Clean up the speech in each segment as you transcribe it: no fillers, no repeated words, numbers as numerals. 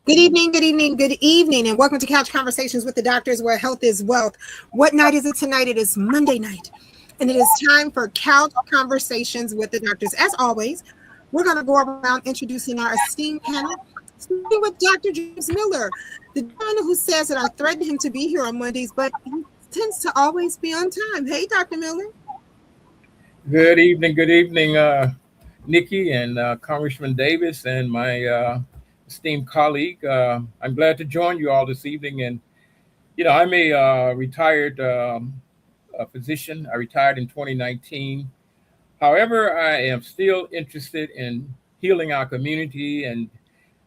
Good evening, good evening, good evening, and welcome to Couch Conversations with the Doctors, where health is wealth. What night is it tonight? It is Monday night, and it is time for Couch Conversations with the Doctors. As always, we're going to go around introducing our esteemed panel, starting with Dr. James Miller, the gentleman who says that I threaten him to be here on Mondays, but he tends to always be on time. Hey, Dr. Miller. Good evening, Nikki and Congressman Davis and my esteemed colleague. I'm glad to join you all this evening. And I'm a retired physician. I retired in 2019. However, I am still interested in healing our community. And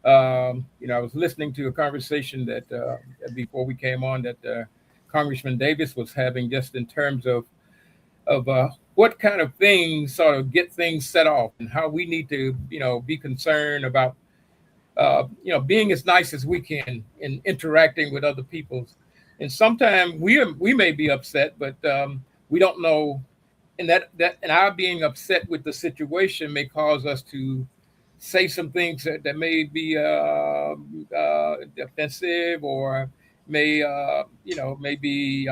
I was listening to a conversation that before we came on that Congressman Davis was having, just in terms of what kind of things sort of get things set off, and how we need to, be concerned about, being as nice as we can in interacting with other people. And sometimes we may be upset, but we don't know, and and our being upset with the situation may cause us to say some things that may be offensive, or may be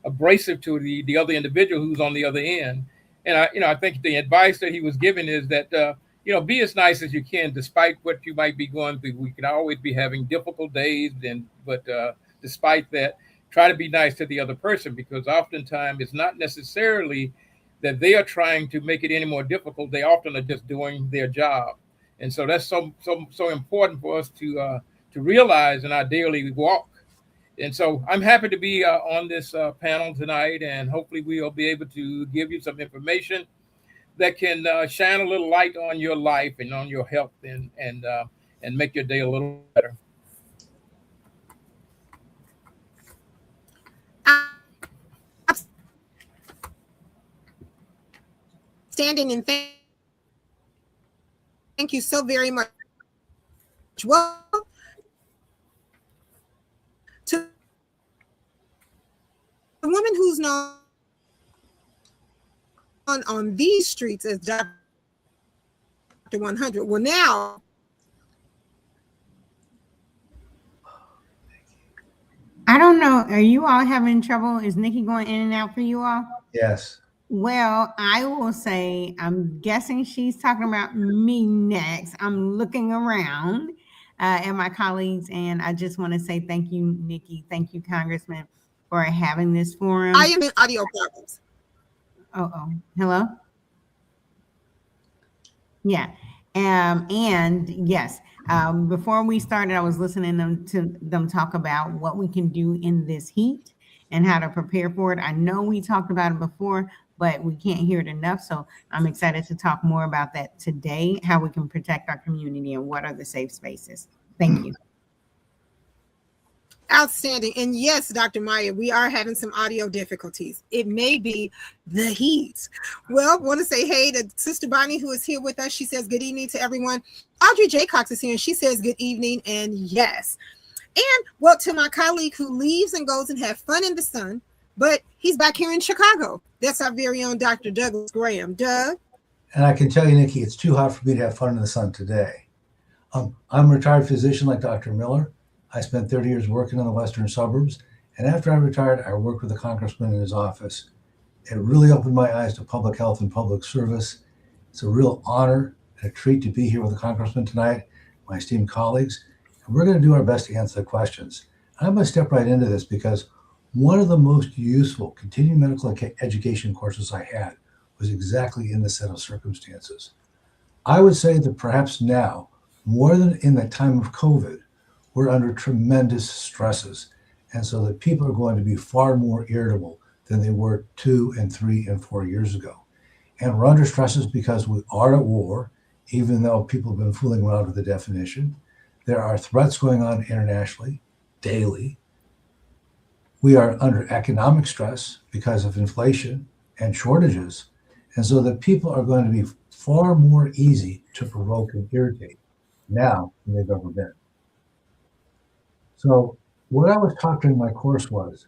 abrasive to the other individual who's on the other end. And I think the advice that he was giving is that be as nice as you can, despite what you might be going through. We can always be having difficult days, but despite that, try to be nice to the other person, because oftentimes it's not necessarily that they are trying to make it any more difficult. They often are just doing their job, and so that's so important for us to realize in our daily walk. And so I'm happy to be on this panel tonight, and hopefully we'll be able to give you some information that can shine a little light on your life and on your health, and make your day a little better. Standing, and thank you so very much. Well, to the woman who's known on these streets as Dr. 100. Well, now I don't know. Are you all having trouble? Is Nikki going in and out for you all? Yes. Well, I will say, I'm guessing she's talking about me next. I'm looking around at my colleagues, and I just want to say thank you, Nikki. Thank you, Congressman, for having this forum. I am in audio problems. Oh, hello? Yeah. And yes, before we started, I was listening to them talk about what we can do in this heat and how to prepare for it. I know we talked about it before, but we can't hear it enough. So I'm excited to talk more about that today, how we can protect our community and what are the safe spaces. Thank you. Outstanding. And yes, Dr. Maya, we are having some audio difficulties. It may be the heat. Well, I want to say hey to Sister Bonnie, who is here with us. She says good evening to everyone. Audrey J. Cox is here, and she says good evening, and yes. And well, to my colleague who leaves and goes and have fun in the sun, but he's back here in Chicago. That's our very own Dr. Douglas Graham. Doug? And I can tell you, Nikki, it's too hot for me to have fun in the sun today. I'm a retired physician like Dr. Miller. I spent 30 years working in the western suburbs. And after I retired, I worked with the congressman in his office. It really opened my eyes to public health and public service. It's a real honor and a treat to be here with the congressman tonight, my esteemed colleagues. And we're going to do our best to answer the questions. I'm going to step right into this because one of the most useful continuing medical education courses I had was exactly in this set of circumstances. I would say that perhaps now, more than in the time of COVID, we're under tremendous stresses. And so that people are going to be far more irritable than they were 2 and 3 and 4 years ago. And we're under stresses because we are at war, even though people have been fooling around with the definition. There are threats going on internationally, daily. We are under economic stress because of inflation and shortages. And so that people are going to be far more easy to provoke and irritate now than they've ever been. So what I was taught during my course was,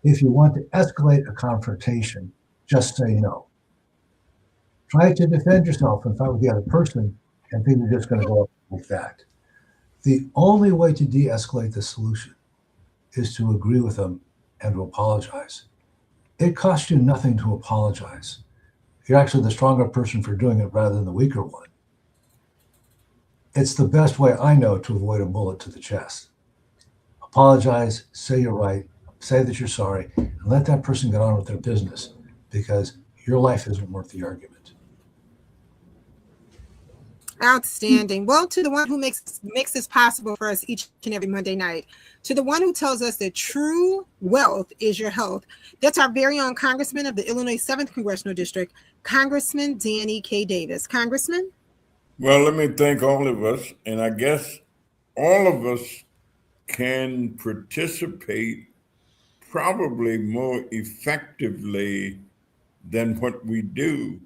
if you want to escalate a confrontation, just say no. Try to defend yourself and fight with the other person, and things are just going to go up like that. The only way to de-escalate the solution is to agree with them and to apologize. It costs you nothing to apologize. You're actually the stronger person for doing it rather than the weaker one. It's the best way I know to avoid a bullet to the chest. Apologize, say you're right, say that you're sorry, and let that person get on with their business, because your life isn't worth the argument. Outstanding. Well, to the one who makes this possible for us each and every Monday night, to the one who tells us that true wealth is your health, that's our very own Congressman of the Illinois 7th Congressional District, Congressman Danny K. Davis. Congressman? Well, let me thank all of us, and I guess all of us can participate probably more effectively than what we do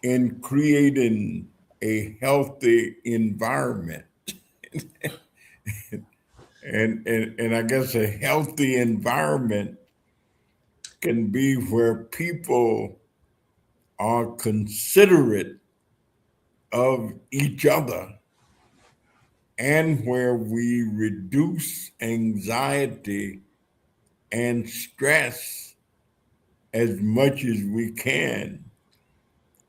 in creating a healthy environment. and I guess a healthy environment can be where people are considerate of each other and where we reduce anxiety and stress as much as we can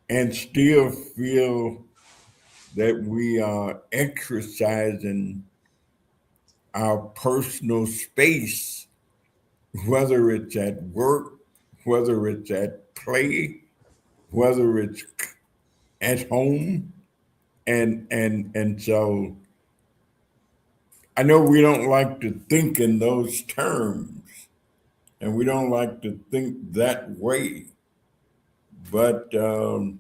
and still feel that we are exercising our personal space, whether it's at work, whether it's at play, whether it's at home. And so I know we don't like to think in those terms, and we don't like to think that way. But I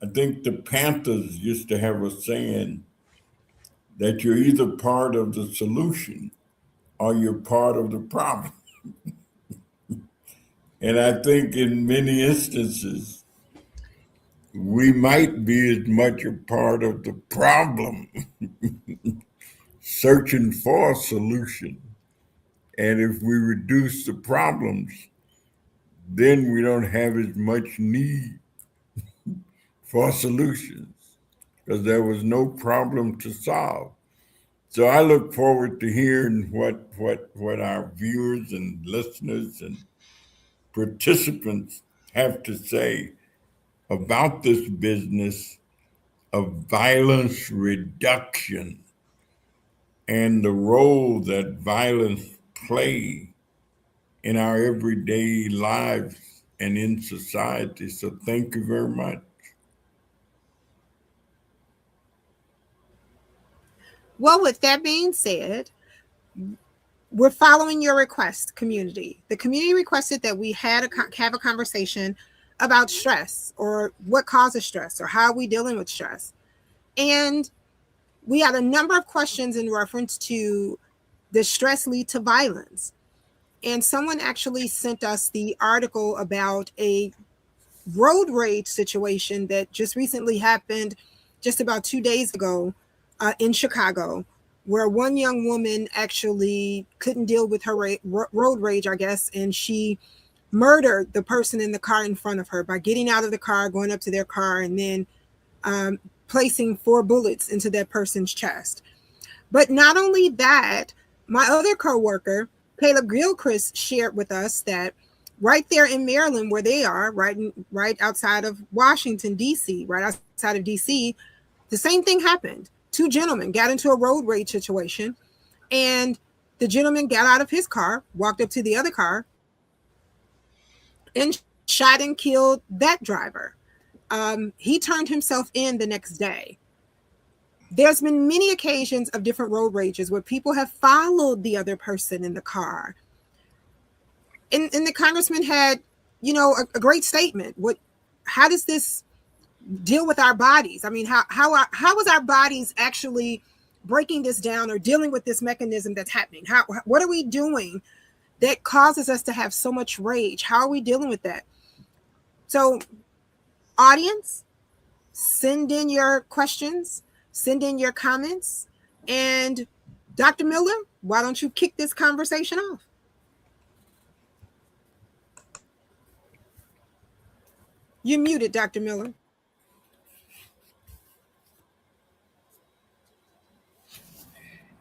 think the Panthers used to have a saying that you're either part of the solution or you're part of the problem. And I think in many instances, we might be as much a part of the problem, searching for a solution. And if we reduce the problems, then we don't have as much need for solutions because there was no problem to solve. So I look forward to hearing what our viewers and listeners and participants have to say about this business of violence reduction and the role that violence play in our everyday lives and in society. So thank you very much. Well, with that being said, we're following your request, community. The community requested that we have a conversation about stress or what causes stress or how are we dealing with stress. And we had a number of questions in reference to does stress lead to violence? And someone actually sent us the article about a road rage situation that just recently happened just about 2 days ago in Chicago, where one young woman actually couldn't deal with her road rage, I guess, and she murdered the person in the car in front of her by getting out of the car, going up to their car, and then placing 4 bullets into that person's chest. But not only that, my other coworker, Caleb Gilchrist, shared with us that right there in Maryland, where they are, right outside of Washington, D.C., right outside of D.C., the same thing happened. 2 gentlemen got into a road rage situation, and the gentleman got out of his car, walked up to the other car, and shot and killed that driver. He turned himself in the next day. There's been many occasions of different road rages where people have followed the other person in the car. And the congressman had, a great statement. How does this deal with our bodies? I mean, how is our bodies actually breaking this down or dealing with this mechanism that's happening? What are we doing that causes us to have so much rage? How are we dealing with that? So, audience, send in your questions, send in your comments, and Dr. Miller, why don't you kick this conversation off? You're muted, Dr. Miller.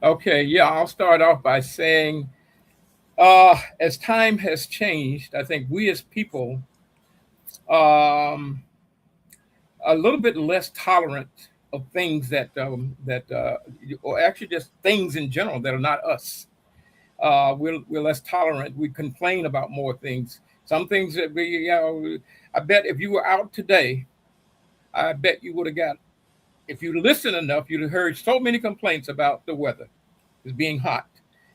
Okay, yeah, I'll start off by saying, as time has changed, I think we as people um, a little bit less tolerant of things or actually just things in general that are not us. We're less tolerant. We complain about more things. Some things that I bet if you were out today, I bet you would have got, if you listened enough, you'd have heard so many complaints about the weather as being hot.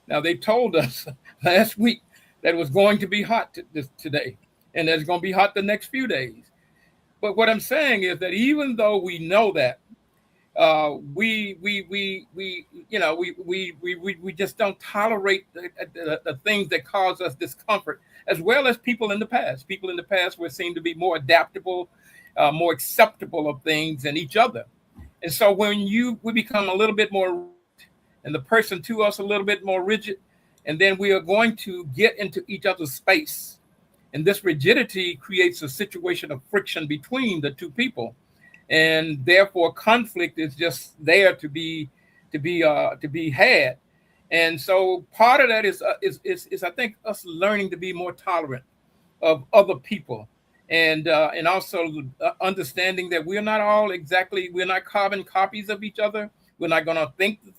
Now they told us last week that it was going to be hot today, and that it's going to be hot the next few days. But what I'm saying is that even though we know that, we just don't tolerate the things that cause us discomfort, as well as people in the past. People in the past were seem to be more adaptable, more acceptable of things and each other. And so when we become a little bit more, and the person to us a little bit more rigid, and then we are going to get into each other's space. And this rigidity creates a situation of friction between the two people, and therefore conflict is just there to be had. And so part of that is I think us learning to be more tolerant of other people, and also understanding that we're not carbon copies of each other. We're not going to think the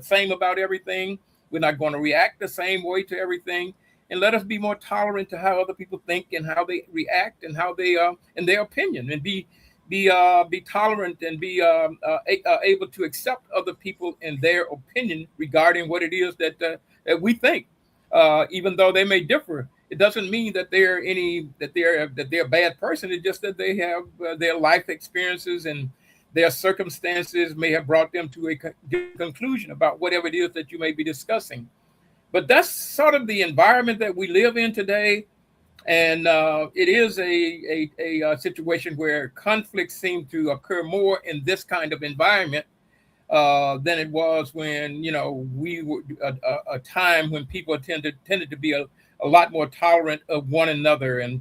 same about everything. We're not going to react the same way to everything. And let us be more tolerant to how other people think and how they react and how they in their opinion, and be tolerant and be able to accept other people and their opinion regarding what it is that we think, even though they may differ. It doesn't mean that they're a bad person. It's just that they have their life experiences and their circumstances may have brought them to a different conclusion about whatever it is that you may be discussing. But that's sort of the environment that we live in today, and it is a situation where conflicts seem to occur more in this kind of environment than it was when we were a time when people tended to be a lot more tolerant of one another, and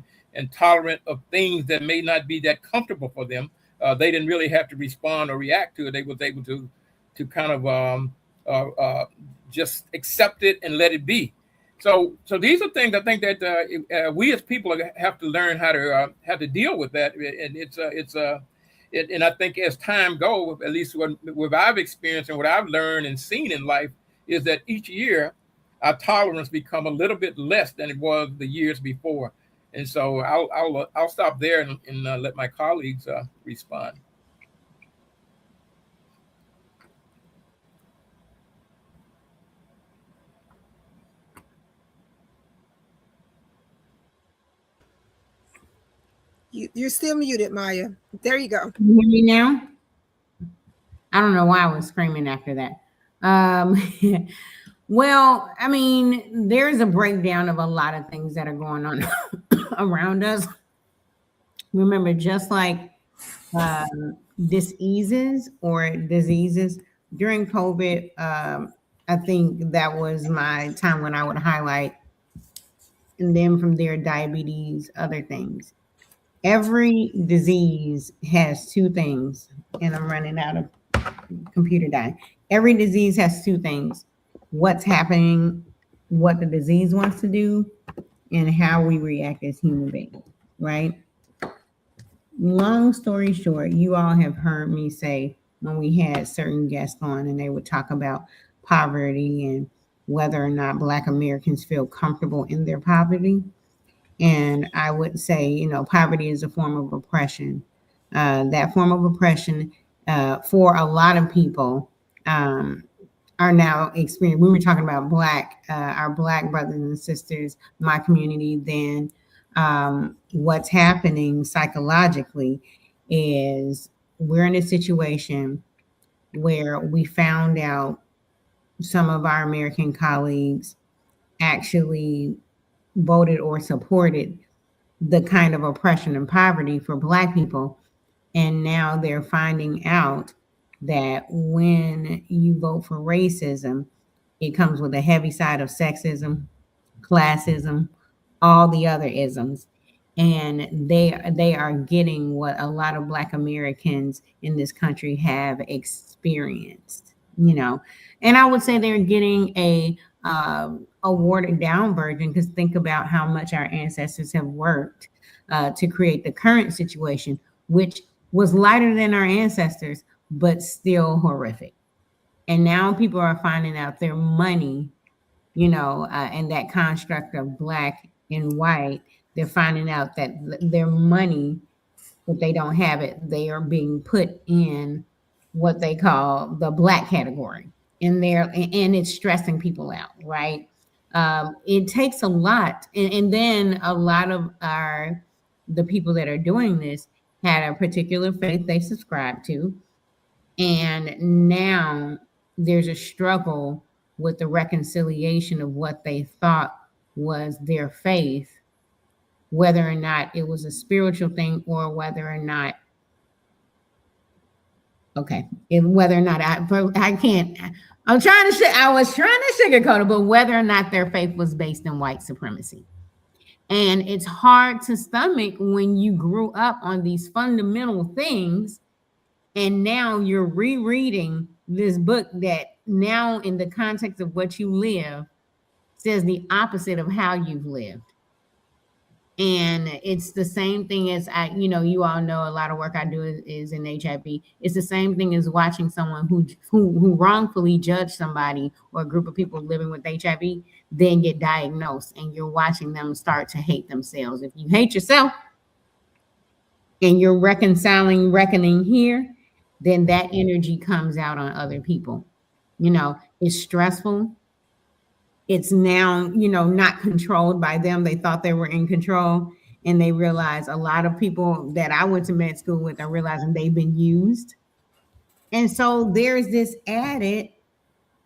tolerant of things that may not be that comfortable for them. They didn't really have to respond or react to it. They was able to kind of just accept it and let it be. So these are things I think that we as people have to learn how to deal with that, and and I think as time goes, at least what I've experienced and what I've learned and seen in life is that each year our tolerance become a little bit less than it was the years before. And so I'll stop there and let my colleagues respond. You're still muted, Maya. There you go. Can you hear me now? I don't know why I was screaming after that. Um, well, I mean, there's a breakdown of a lot of things that are going on around us. Remember, just like diseases during COVID, I think that was my time when I would highlight, and then from there, diabetes, other things. Every disease has two things, and I'm running out of computer dying. Every disease has two things: what's happening, what the disease wants to do, and how we react as human beings, right? Long story short, you all have heard me say when we had certain guests on and they would talk about poverty and whether or not Black Americans feel comfortable in their poverty. And I would say, poverty is a form of oppression. That form of oppression, for a lot of people, um, are now experiencing. We were talking about our Black brothers and sisters, my community. Then, what's happening psychologically is we're in a situation where we found out some of our American colleagues actually voted or supported the kind of oppression and poverty for Black people. And now they're finding out that when you vote for racism, it comes with a heavy side of sexism, classism, all the other isms. And they are getting what a lot of Black Americans in this country have experienced. And I would say they're getting a watered down version, because think about how much our ancestors have worked to create the current situation, which was lighter than our ancestors, but still horrific. And now people are finding out their money, and that construct of black and white, they're finding out that their money, if they don't have it, they are being put in what they call the black category. And it's stressing people out, right? It takes a lot. And then a lot of the people that are doing this had a particular faith they subscribe to. And now there's a struggle with the reconciliation of what they thought was their faith, whether or not it was a spiritual thing, or whether or not, whether or not I can't, I was trying to sugarcoat it, but whether or not their faith was based in white supremacy. And it's hard to stomach when you grew up on these fundamental things, and now you're rereading this book that now, in the context of what you live, says the opposite of how you've lived. And it's the same thing as you all know, a lot of work I do is in HIV. It's the same thing as watching someone who wrongfully judged somebody or a group of people living with HIV, then get diagnosed, and you're watching them start to hate themselves. If you hate yourself and you're reckoning here, then that energy comes out on other people. It's stressful. It's now, not controlled by them. They thought they were in control, and they realize a lot of people that I went to med school with are realizing they've been used. And so there's this added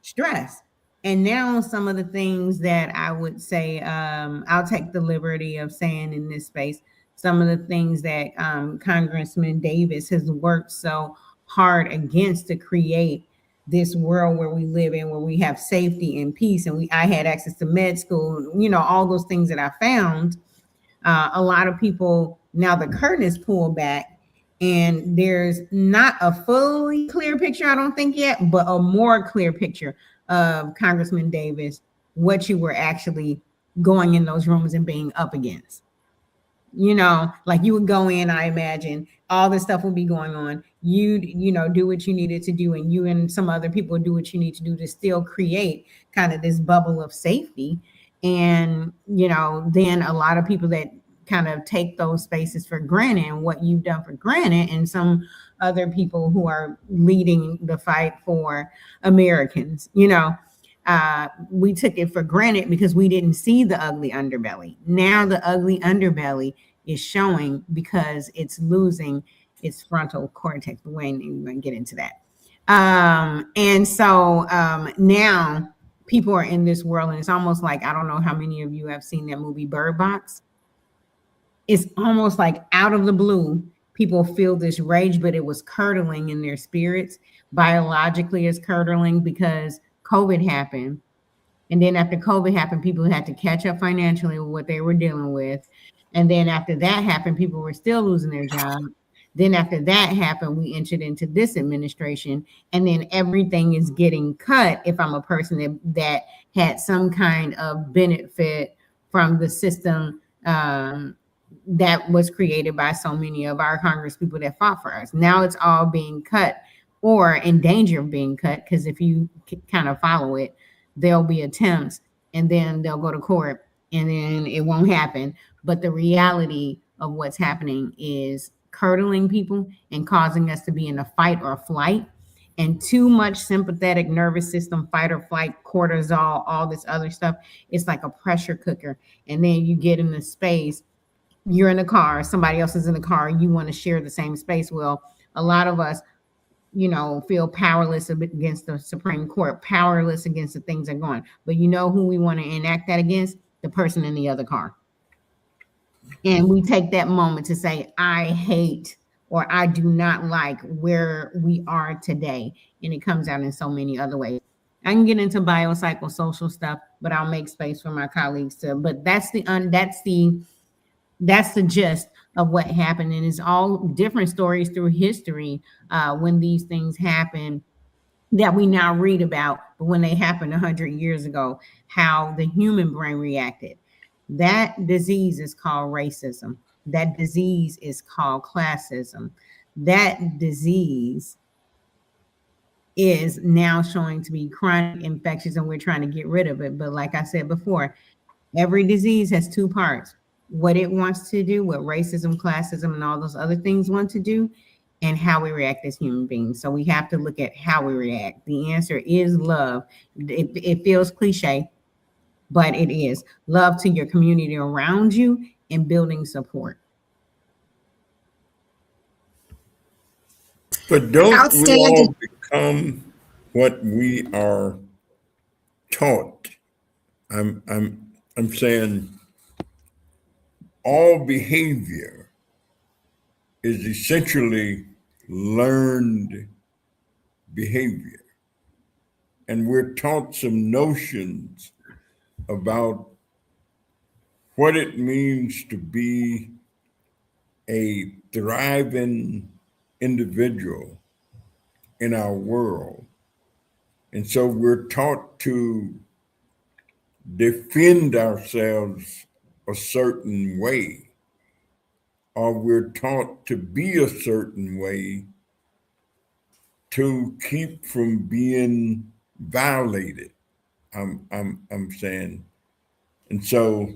stress. And now some of the things that I would say, I'll take the liberty of saying in this space, some of the things that Congressman Davis has worked so hard against to create this world where we live in, where we have safety and peace, and I had access to med school, all those things that I found. A lot of people, now the curtain is pulled back, and there's not a fully clear picture, I don't think yet, but a more clear picture of Congressman Davis, what you were actually going in those rooms and being up against. Like you would go in, I imagine all this stuff would be going on. You'd, do what you needed to do, and you and some other people would do what you need to do to still create kind of this bubble of safety. And, then a lot of people that kind of take those spaces for granted and what you've done for granted, and some other people who are leading the fight for Americans, we took it for granted because we didn't see the ugly underbelly. Now the ugly underbelly is showing because it's losing its frontal cortex. We ain't even going to get into that. And so now people are in this world, and it's almost like, I don't know how many of you have seen that movie Bird Box. It's almost like out of the blue, people feel this rage, but it was curdling in their spirits. Biologically, it's curdling because COVID happened. And then after COVID happened, people had to catch up financially with what they were dealing with. And then after that happened, people were still losing their job. Then after that happened, we entered into this administration, and then everything is getting cut. If I'm a person that had some kind of benefit from the system that was created by so many of our Congress people that fought for us, now it's all being cut or in danger of being cut, because if you kind of follow it, there'll be attempts, and then they'll go to court, and then it won't happen. But the reality of what's happening is curdling people and causing us to be in a fight or flight, and too much sympathetic nervous system, fight or flight, cortisol, all this other stuff. It's like a pressure cooker. And then you get in the space, you're in the car, somebody else is in the car, you want to share the same space. Well, a lot of us, feel powerless against the Supreme Court, powerless against the things that are going. But you know who we want to enact that against? The person in the other car. And we take that moment to say, I hate, or I do not like where we are today. And it comes out in so many other ways. I can get into biopsychosocial stuff, but I'll make space for my colleagues to. But that's the gist of what happened. And it's all different stories through history when these things happen. that we now read about, but when they happened 100 years ago, how the human brain reacted. That disease is called racism. That disease is called classism. That disease is now showing to be chronic infectious, and we're trying to get rid of it. But like I said before, every disease has two parts: what it wants to do, what racism, classism, and all those other things want to do, and how we react as human beings. So we have to look at how we react. The answer is love. It feels cliche, but it is love to your community around you and building support. But don't we Outstanding. all become what we are taught? I'm saying all behavior is essentially learned behavior. And we're taught some notions about what it means to be a thriving individual in our world. And so we're taught to defend ourselves a certain way, or we're taught to be a certain way to keep from being violated. I'm saying. And so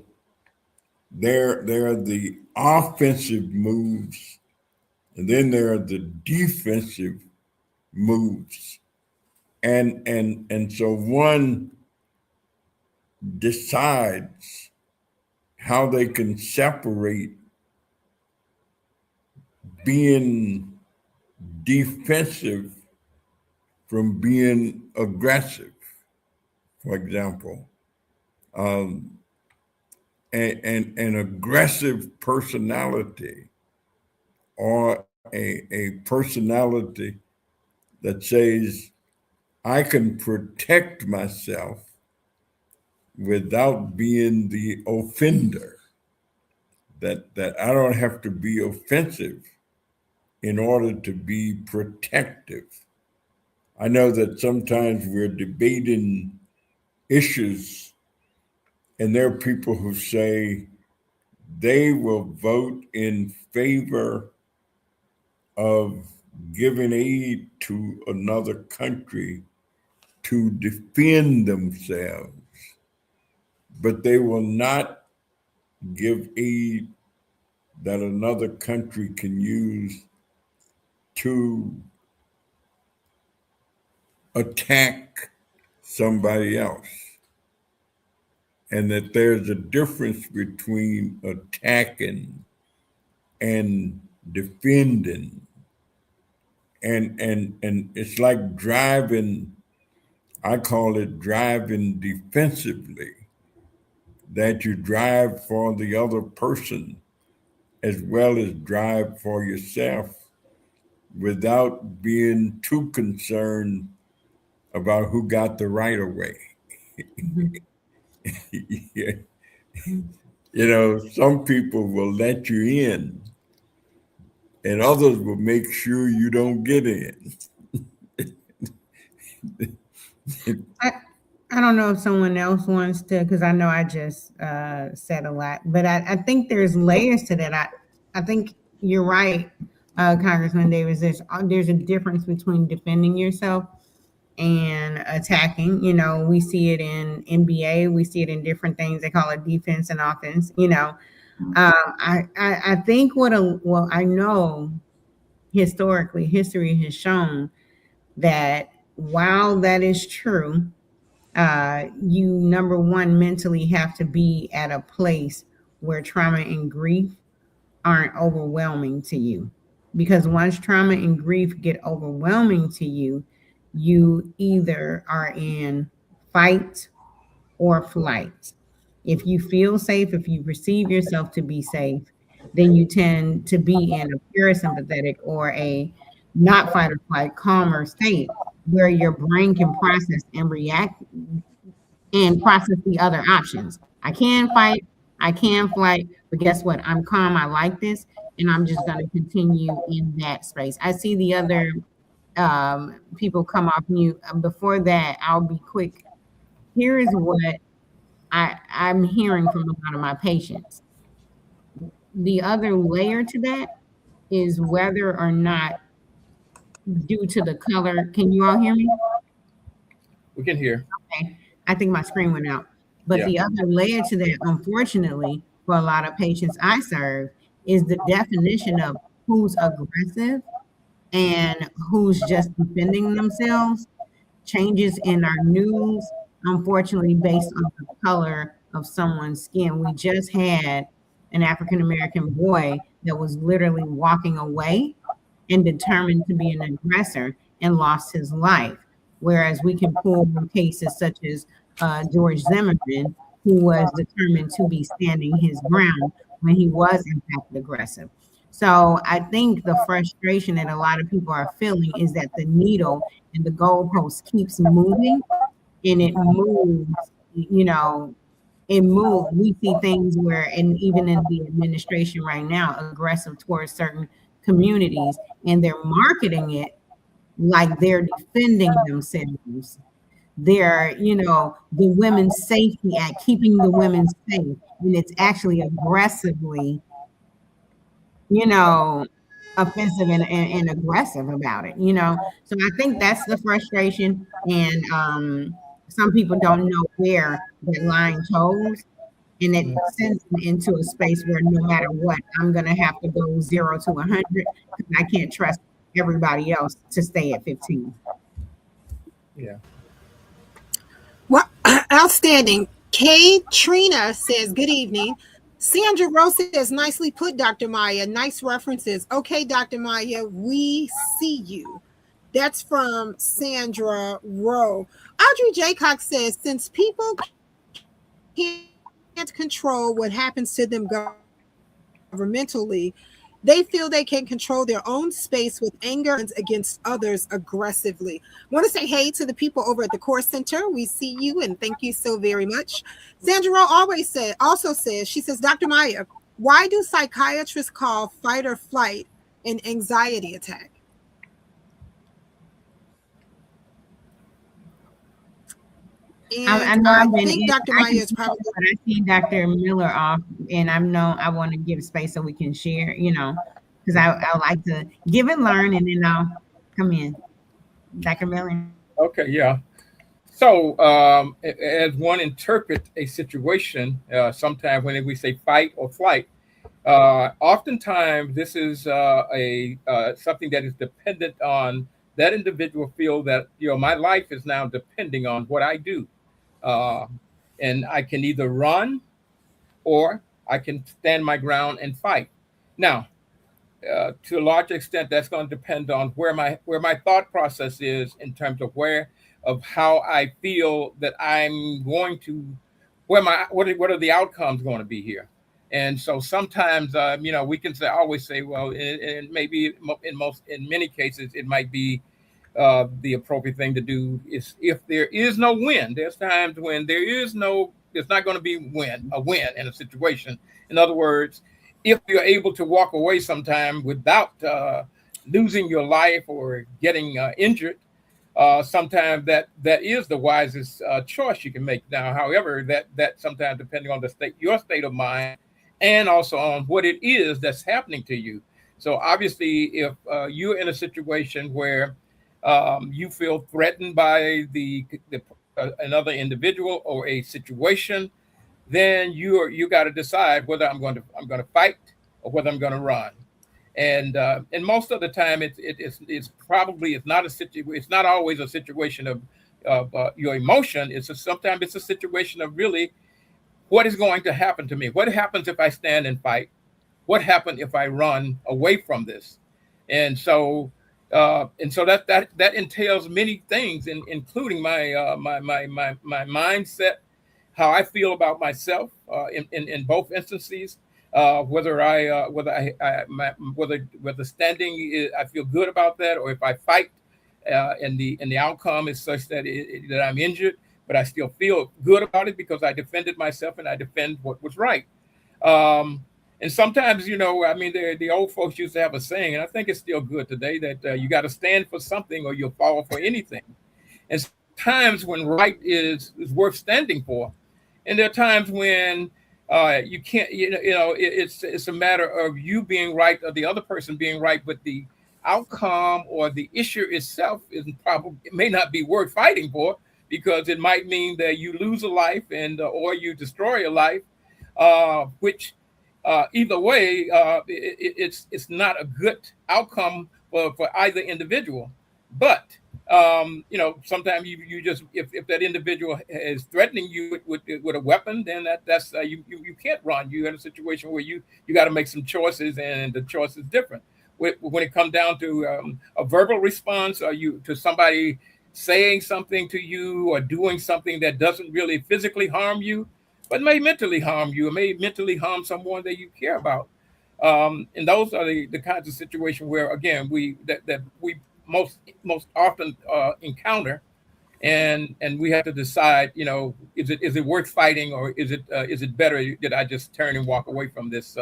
there are the offensive moves, and then there are the defensive moves. And so one decides how they can separate being defensive from being aggressive, for example. An aggressive personality, or a personality that says, I can protect myself without being the offender, that I don't have to be offensive in order to be protective. I know that sometimes we're debating issues, and there are people who say they will vote in favor of giving aid to another country to defend themselves, but they will not give aid that another country can use to attack somebody else. And that there's a difference between attacking and defending. And it's like driving, I call it driving defensively, that you drive for the other person as well as drive for yourself without being too concerned about who got the right of way. Yeah. You know, some people will let you in, and others will make sure you don't get in. I don't know if someone else wants to, because I know I just said a lot, but I think there's layers to that. I think you're right, Congressman Davis. There's a difference between defending yourself and attacking. You know, we see it in NBA, we see it in different things. They call it defense and offense. You know, I think well, I know historically, history has shown that while that is true, you number one mentally have to be at a place where trauma and grief aren't overwhelming to you, because once trauma and grief get overwhelming to you, you either are in fight or flight. If you feel safe, if you perceive yourself to be safe, then you tend to be in a parasympathetic or a not fight or flight, calmer state where your brain can process and react and process the other options. I can fight, I can flight, but guess what? I'm calm. I like this, and I'm just going to continue in that space. I see the other people come off mute. Before that, I'll be quick. Here is what I'm hearing from a lot of my patients. The other layer to that is whether or not due to the color. Can you all hear me? We can hear. Okay. I think my screen went out. But Yeah. the other layer to that, unfortunately, for a lot of patients I serve, is the definition of who's aggressive and who's just defending themselves changes in our news, unfortunately, based on the color of someone's skin. We just had an African American boy that was literally walking away and determined to be an aggressor and lost his life. Whereas we can pull from cases such as George Zimmerman, who was determined to be standing his ground when he was in fact aggressive. So I think the frustration that a lot of people are feeling is that the needle and the goalpost keeps moving and it moves, it moves. We see things where, and even in the administration right now, aggressive towards certain communities, and they're marketing it like they're defending themselves. They're, the Women's Safety Act, keeping the women safe, and it's actually aggressively, you know, offensive and aggressive about it. So I think that's the frustration. And some people don't know where that line goes. And it sends them into a space where no matter what, I'm going to have to go 0 to 100 because I can't trust everybody else to stay at 15. Yeah. Well, outstanding. Kay Trina says, good evening. Sandra Rose says, nicely put, Dr. Maya. Nice references. Okay, Dr. Maya, we see you. That's from Sandra Rowe. Audrey Jaycock says, since people can't control what happens to them governmentally, they feel they can control their own space with anger against others aggressively. I want to say hey to the people over at the Core Center. We see you and thank you so very much. Sandra Rowe also says, she says, Dr. Maya, why do psychiatrists call fight or flight an anxiety attack? I And know I I've been think in, Dr. I Maya can is probably. but I see Dr. Miller off, and I want to give space so we can share, because I like to give and learn, and then I'll come in. Dr. Miller. Okay. Yeah. So, as one interprets a situation, sometimes when we say fight or flight, oftentimes this is a something that is dependent on that individual feel that my life is now depending on what I do, uh, and I can either run or I can stand my ground and fight. Now, to a large extent, that's going to depend on where my thought process is in terms of how I feel that I'm going to what are the outcomes going to be here. And so sometimes we can always say, well, and maybe in many cases it might be the appropriate thing to do is if there is no win. There's times when there's not going to be a win in a situation. In other words, if you're able to walk away sometime without losing your life or getting injured, sometimes that is the wisest choice you can make. Now, however, that sometimes depending on your state of mind, and also on what it is that's happening to you. So obviously, if you're in a situation where you feel threatened by another individual or a situation, then you got to decide whether I'm going to fight or whether I'm going to run. And most of the time it's probably it's not always a situation of your emotion. Sometimes it's a situation of really what is going to happen to me. What happens if I stand and fight? What happens if I run away from this? And so that entails many things, including my mindset, how I feel about myself in both instances. Whether standing I feel good about that, or if I fight and the outcome is such that I'm injured, but I still feel good about it because I defended myself and I defend what was right. Um, And sometimes, I mean, the old folks used to have a saying, and I think it's still good today, that you got to stand for something or you'll fall for anything. And times when right is worth standing for, and there are times when you can't. It's a matter of you being right or the other person being right, but the outcome or the issue itself isn't probably it may not be worth fighting for because it might mean that you lose a life and or you destroy a life, which either way it's not a good outcome for either individual. But sometimes you just if that individual is threatening you with a weapon, then that's you can't run. You're in a situation where you got to make some choices, and the choice is different. When it comes down to a verbal response, or you to somebody saying something to you or doing something that doesn't really physically harm you, but may mentally harm you, or may mentally harm someone that you care about. And those are the kinds of situations where, again, that we most often encounter, and we have to decide, is it worth fighting, or is it better that I just turn and walk away from this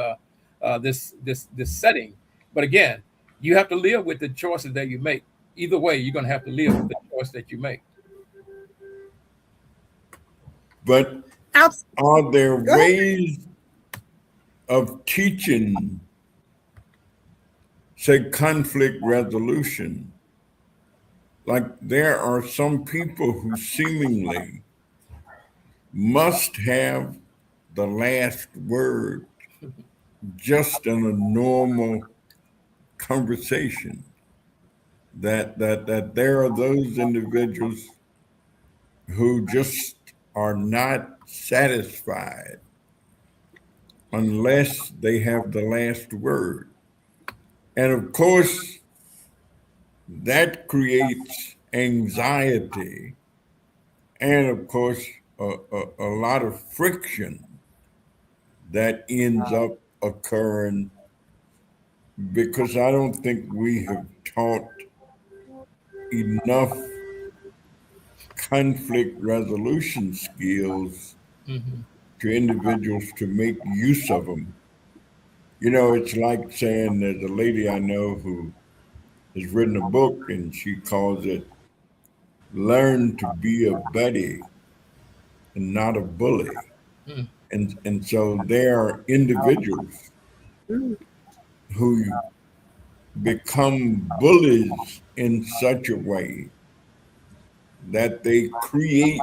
setting? But again, you have to live with the choices that you make. Either way, you're going to have to live with the choice that you make. But Outs- are there Go ahead. ways of teaching, say, conflict resolution? Like there are some people who seemingly must have the last word just in a normal conversation. That there are those individuals who just are not satisfied unless they have the last word. And of course, that creates anxiety and, of course, a lot of friction that ends up occurring because I don't think we have taught enough conflict resolution skills Mm-hmm. to individuals to make use of them. It's like saying there's a lady I know who has written a book and she calls it Learn to Be a Buddy and Not a Bully. Mm. And so there are individuals who become bullies in such a way that they create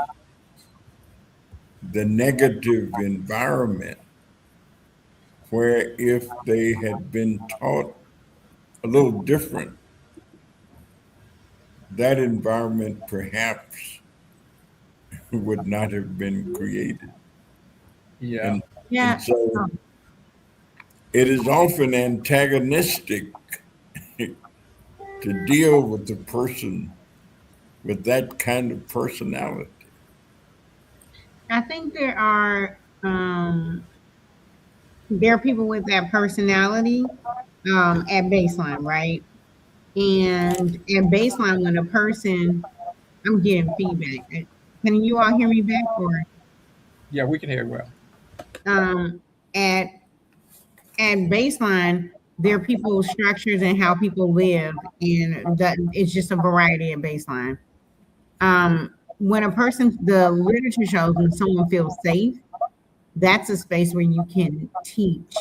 the negative environment where if they had been taught a little different, that environment perhaps would not have been created. Yeah. And Yeah. and so it is often antagonistic to deal with the person with that kind of personality. I think there are people with that personality at baseline, right? And at baseline, when a person, I'm getting feedback. Can you all hear me back? Or Yeah, we can hear it well. um, at baseline, there are people's structures and how people live, and that it's just a variety at baseline. When a person, the literature shows when someone feels safe, that's a space where you can teach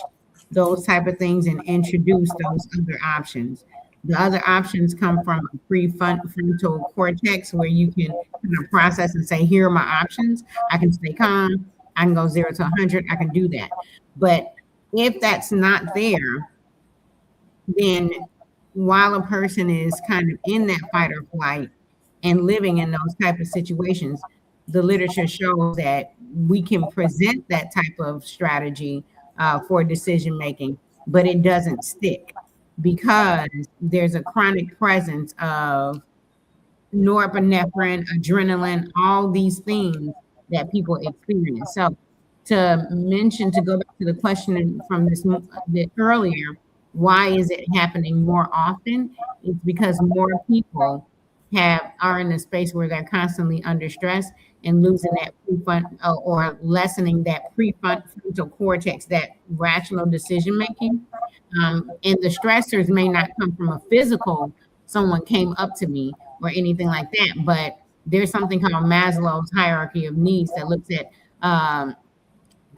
those type of things and introduce those other options. The other options come from a prefrontal cortex where you can kind of process and say, here are my options. I can stay calm. I can go 0 to 100. I can do that. But if that's not there, then while a person is kind of in that fight or flight and living in those type of situations, the literature shows that we can present that type of strategy for decision making, but it doesn't stick because there's a chronic presence of norepinephrine, adrenaline, all these things that people experience. So to go back to the question from the earlier, why is it happening more often? It's because more people are in a space where they're constantly under stress and losing that or lessening that prefrontal cortex, that rational decision making. And the stressors may not come from a physical, someone came up to me or anything like that, but there's something called Maslow's hierarchy of needs that looks at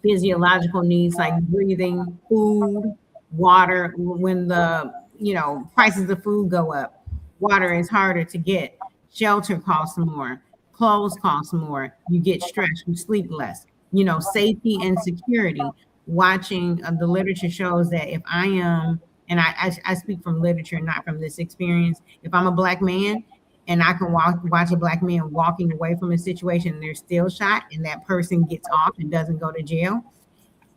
physiological needs like breathing, food, water. When the prices of food go up, water is harder to get, shelter costs more, clothes cost more, you get stressed, you sleep less. Safety and security. Watching the literature shows that if I am, and I speak from literature, not from this experience, if I'm a Black man and I can watch a Black man walking away from a situation and they're still shot and that person gets off and doesn't go to jail,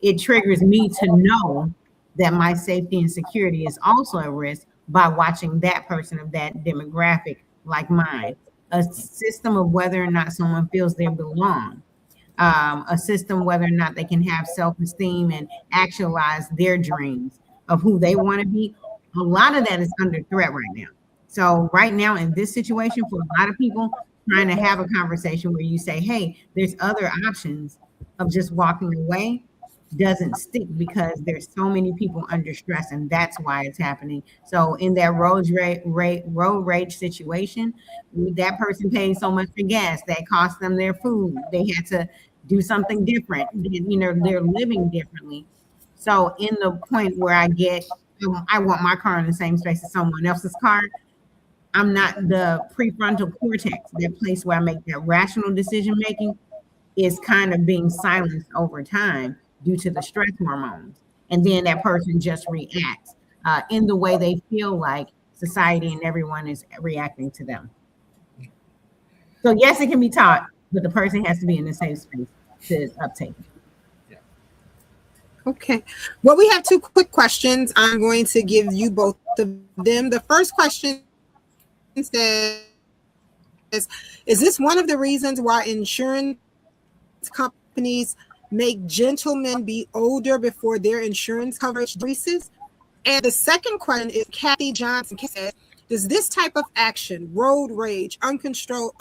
it triggers me to know that my safety and security is also at risk by watching that person of that demographic like mine. A system of whether or not someone feels they belong, a system whether or not they can have self-esteem and actualize their dreams of who they want to be. A lot of that is under threat right now. So right now in this situation, for a lot of people, trying to have a conversation where you say, hey, there's other options of just walking away doesn't stick because there's so many people under stress, and that's why it's happening. So in that road rage situation, that person paid so much for gas that cost them their food. They had to do something different. They're living differently. So in the point where I want my car in the same space as someone else's car, I'm not the prefrontal cortex, that place where I make that rational decision making is kind of being silenced over time due to the stress hormones. And then that person just reacts in the way they feel like society and everyone is reacting to them. So yes, it can be taught, but the person has to be in the safe space to uptake it. Okay. Well, we have two quick questions. I'm going to give you both of them. The first question says, is this one of the reasons why insurance companies make gentlemen be older before their insurance coverage decreases? And the second question is Kathy Johnson says, does this type of action, road rage, uncontrolled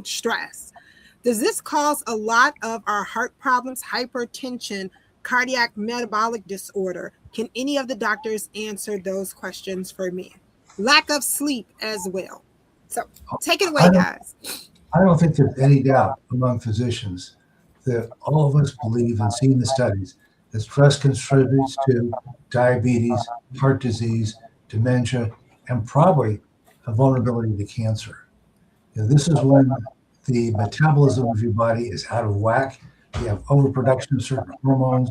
stress, does this cause a lot of our heart problems, hypertension, cardiac metabolic disorder? Can any of the doctors answer those questions for me? Lack of sleep as well. So take it away, guys. I don't think there's any doubt among physicians that all of us believe and see in the studies that stress contributes to diabetes, heart disease, dementia, and probably a vulnerability to cancer. This is when the metabolism of your body is out of whack. You have overproduction of certain hormones.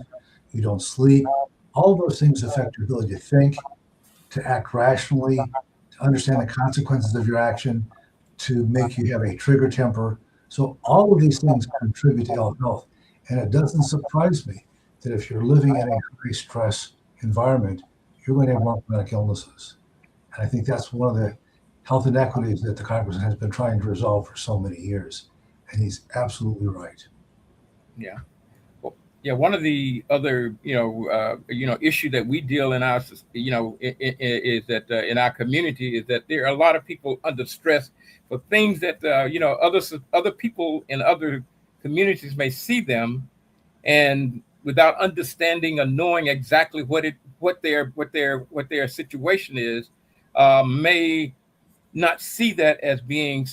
You don't sleep. All those things affect your ability to think, to act rationally, to understand the consequences of your action, to make you have a trigger temper. So all of these things contribute to ill health. And it doesn't surprise me that if you're living in a high stress environment, you're going to have more chronic illnesses. And I think that's one of the health inequities that the Congress has been trying to resolve for so many years. And he's absolutely right. Yeah. Well, yeah. One of the other, issue that we deal in our, is that in our community is that there are a lot of people under stress for things that, other people in other communities may see them, and without understanding or knowing exactly what their situation is, may not see that as being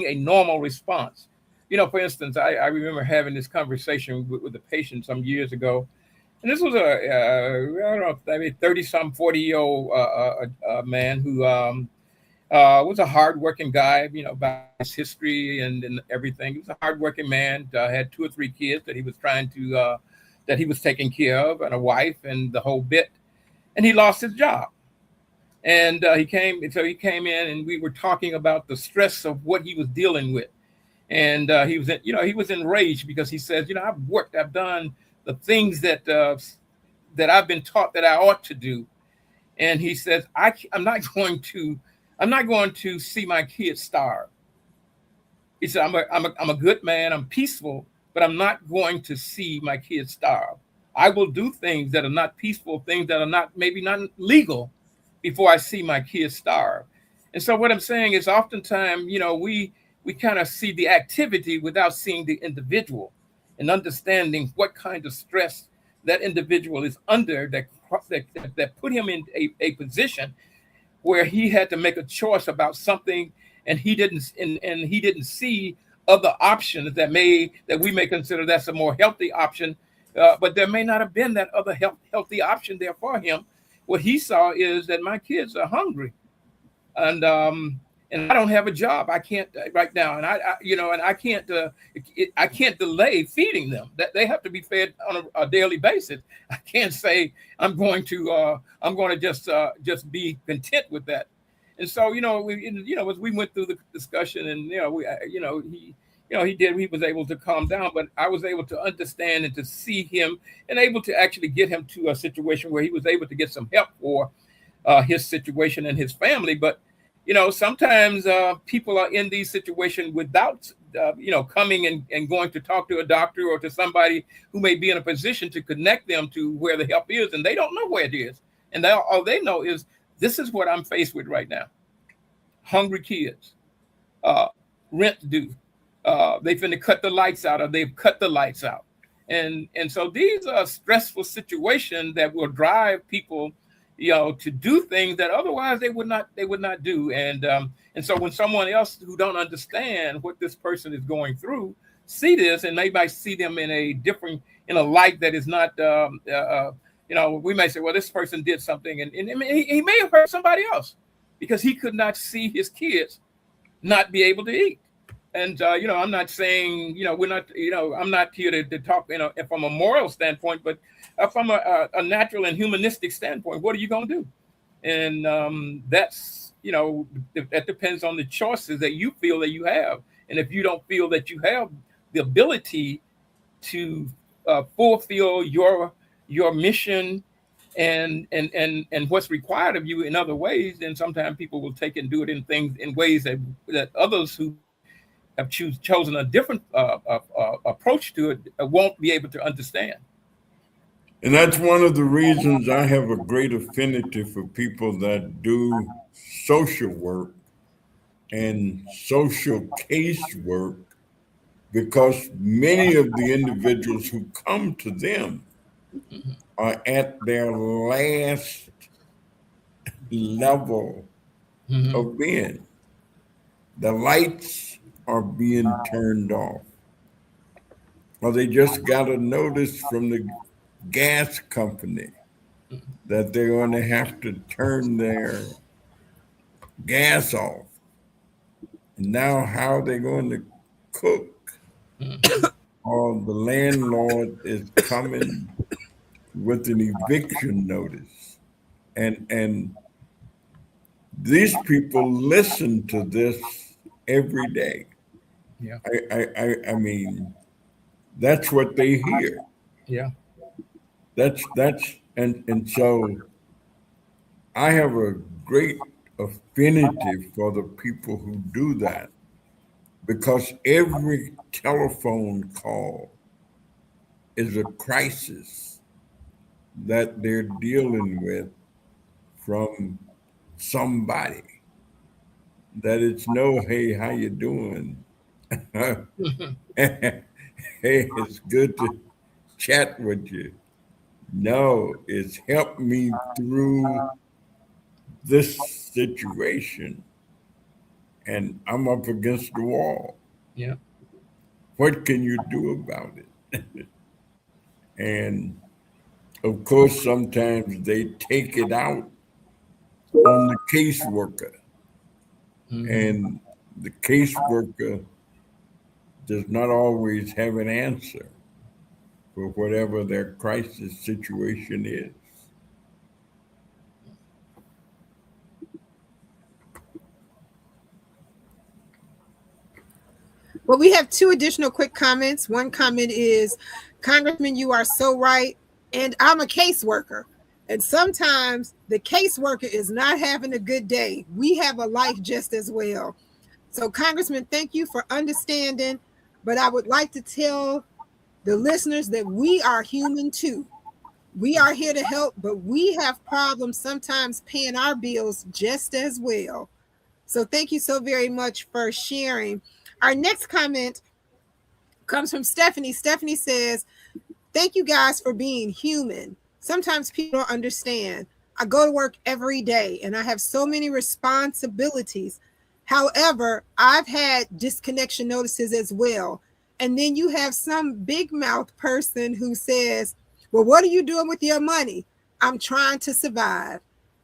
a normal response. For instance, I remember having this conversation with a patient some years ago, and this was I don't know, 30-some, 40-year-old man who was a hardworking guy, about his history and everything. He was a hardworking man, had 2 or 3 kids that he was that he was taking care of, and a wife and the whole bit. And he lost his job. And he came in, and we were talking about the stress of what he was dealing with. And he was enraged because he says, I've done the things that I've been taught that I ought to do. And he says, I'm not going to see my kids starve. He said, I'm a good man, I'm peaceful, but I'm not going to see my kids starve. I will do things that are not peaceful, things that are maybe not legal, before I see my kids starve. And so what I'm saying is oftentimes, we kind of see the activity without seeing the individual and understanding what kind of stress that individual is under that put him in a position where he had to make a choice about something, and he didn't see other options that we may consider that's a more healthy option, but there may not have been that other healthy option there for him. What he saw is that my kids are hungry, and I don't have a job. I can't right now, and I can't delay feeding them. That they have to be fed on a daily basis. I can't say I'm going to just be content with that. And so as we went through the discussion, and he was able to calm down, but I was able to understand and to see him and able to actually get him to a situation where he was able to get some help for his situation and his family. But sometimes people are in these situations without, coming and going to talk to a doctor or to somebody who may be in a position to connect them to where the help is, and they don't know where it is. And all they know is, this is what I'm faced with right now. Hungry kids, rent due. They finna cut the lights out, or they've cut the lights out. And so these are stressful situations that will drive people to do things that otherwise they would not do. And so when someone else who don't understand what this person is going through see this, and they might see them in a light that is not, we may say, well, this person did something, and he may have hurt somebody else because he could not see his kids not be able to eat. And I'm not saying we're not I'm not here to talk from a moral standpoint, but from a natural and humanistic standpoint. What are you going to do? And that's that depends on the choices that you feel that you have. And if you don't feel that you have the ability to fulfill your mission and what's required of you in other ways, then sometimes people will take and do it in ways that others who have chosen a different approach to it won't be able to understand. And that's one of the reasons I have a great affinity for people that do social work and social case work, because many of the individuals who come to them are at their last level of being. The lights are being turned off, or they just got a notice from the gas company that they're going to have to turn their gas off. And now how are they going to cook? Or the landlord is coming with an eviction notice. And these people listen to this every day. Yeah. I mean, that's what they hear. Yeah. That's and so I have a great affinity for the people who do that, because every telephone call is a crisis that they're dealing with from somebody. That it's no, hey, how you doing? Hey, it's good to chat with you. No, it's helped me through this situation, and I'm up against the wall. Yeah. What can you do about it? And of course, sometimes they take it out on the caseworker, and the caseworker does not always have an answer for whatever their crisis situation is. Well, we have two additional quick comments. One comment is, Congressman, you are so right. And I'm a caseworker. And sometimes the caseworker is not having a good day. We have a life just as well. So, Congressman, thank you for understanding. But I would like to tell the listeners that we are human too. We are here to help, but we have problems sometimes paying our bills just as well. So thank you so very much for sharing. Our next comment comes from Stephanie. Stephanie says, thank you guys for being human. Sometimes people don't understand. I go to work every day and I have so many responsibilities. However, I've had disconnection notices as well. And then you have some big mouth person who says, well, what are you doing with your money? I'm trying to survive.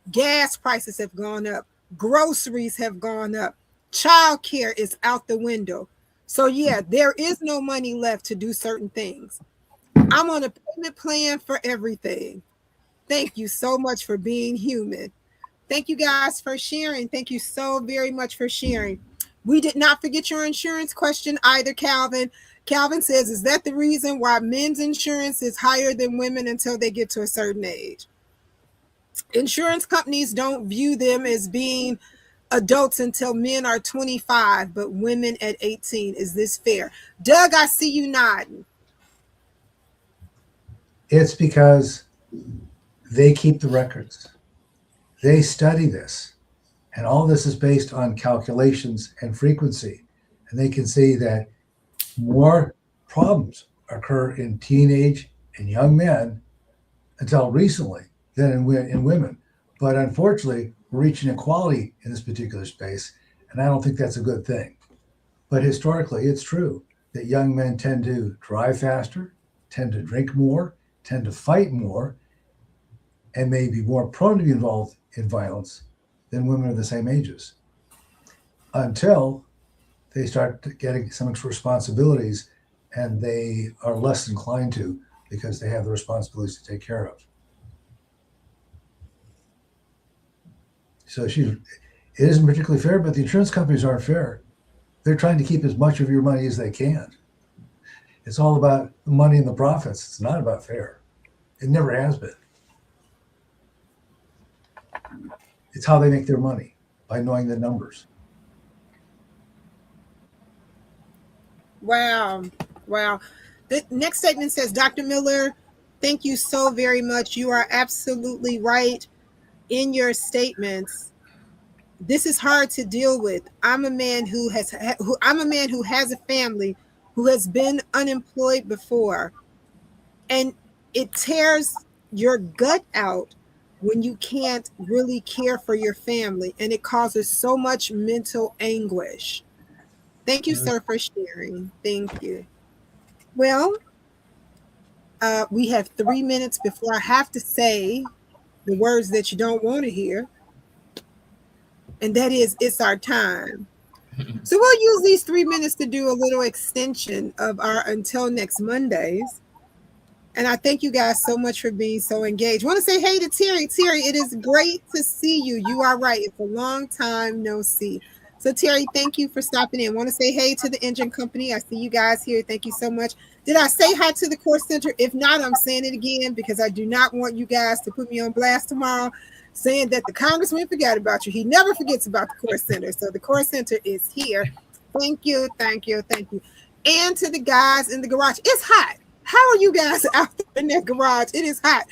Gas prices have gone up. Groceries have gone up. Childcare is out the window. So, yeah, there is no money left to do certain things. I'm on a payment plan for everything. Thank you so much for being human. Thank you guys for sharing. Thank you so very much for sharing. We did not forget your insurance question either, Calvin. Calvin says, is that the reason why men's insurance is higher than women until they get to a certain age? Insurance companies don't view them as being adults until men are 25, but women at 18. Is this fair? Doug, I see you nodding. It's because they keep the records. They study this. And all this is based on calculations and frequency. And they can see that more problems occur in teenage and young men until recently than in women. But unfortunately, we're reaching equality in this particular space. And I don't think that's a good thing. But historically, it's true that young men tend to drive faster, tend to drink more, tend to fight more, and may be more prone to be involved in violence than women of the same ages until they start getting some responsibilities and they are less inclined to because they have the responsibilities to take care of. So it isn't particularly fair, but the insurance companies aren't fair. They're trying to keep as much of your money as they can. It's all about the money and the profits. It's not about fair. It never has been. It's how they make their money, by knowing the numbers. Wow. Wow. The next statement says, Dr. Miller, thank you so very much. You are absolutely right in your statements. This is hard to deal with. I'm a man who has a family who has been unemployed before. And it tears your gut out when you can't really care for your family, and it causes so much mental anguish. Thank you, sir, for sharing. Thank you. Well, we have 3 minutes before I have to say the words that you don't want to hear, and that is, it's our time. So we'll use these 3 minutes to do a little extension of our Until Next Mondays. And I thank you guys so much for being so engaged. I want to say hey to Terry. Terry, it is great to see you. You are right. It's a long time no see. So Terry, thank you for stopping in. I want to say hey to the engine company. I see you guys here. Thank you so much. Did I say hi to the course center? If not, I'm saying it again because I do not want you guys to put me on blast tomorrow saying that the congressman forgot about you. He never forgets about the course center. So the course center is here. Thank you. Thank you. Thank you. And to the guys in the garage. It's hot. How are you guys out there in that garage? It is hot.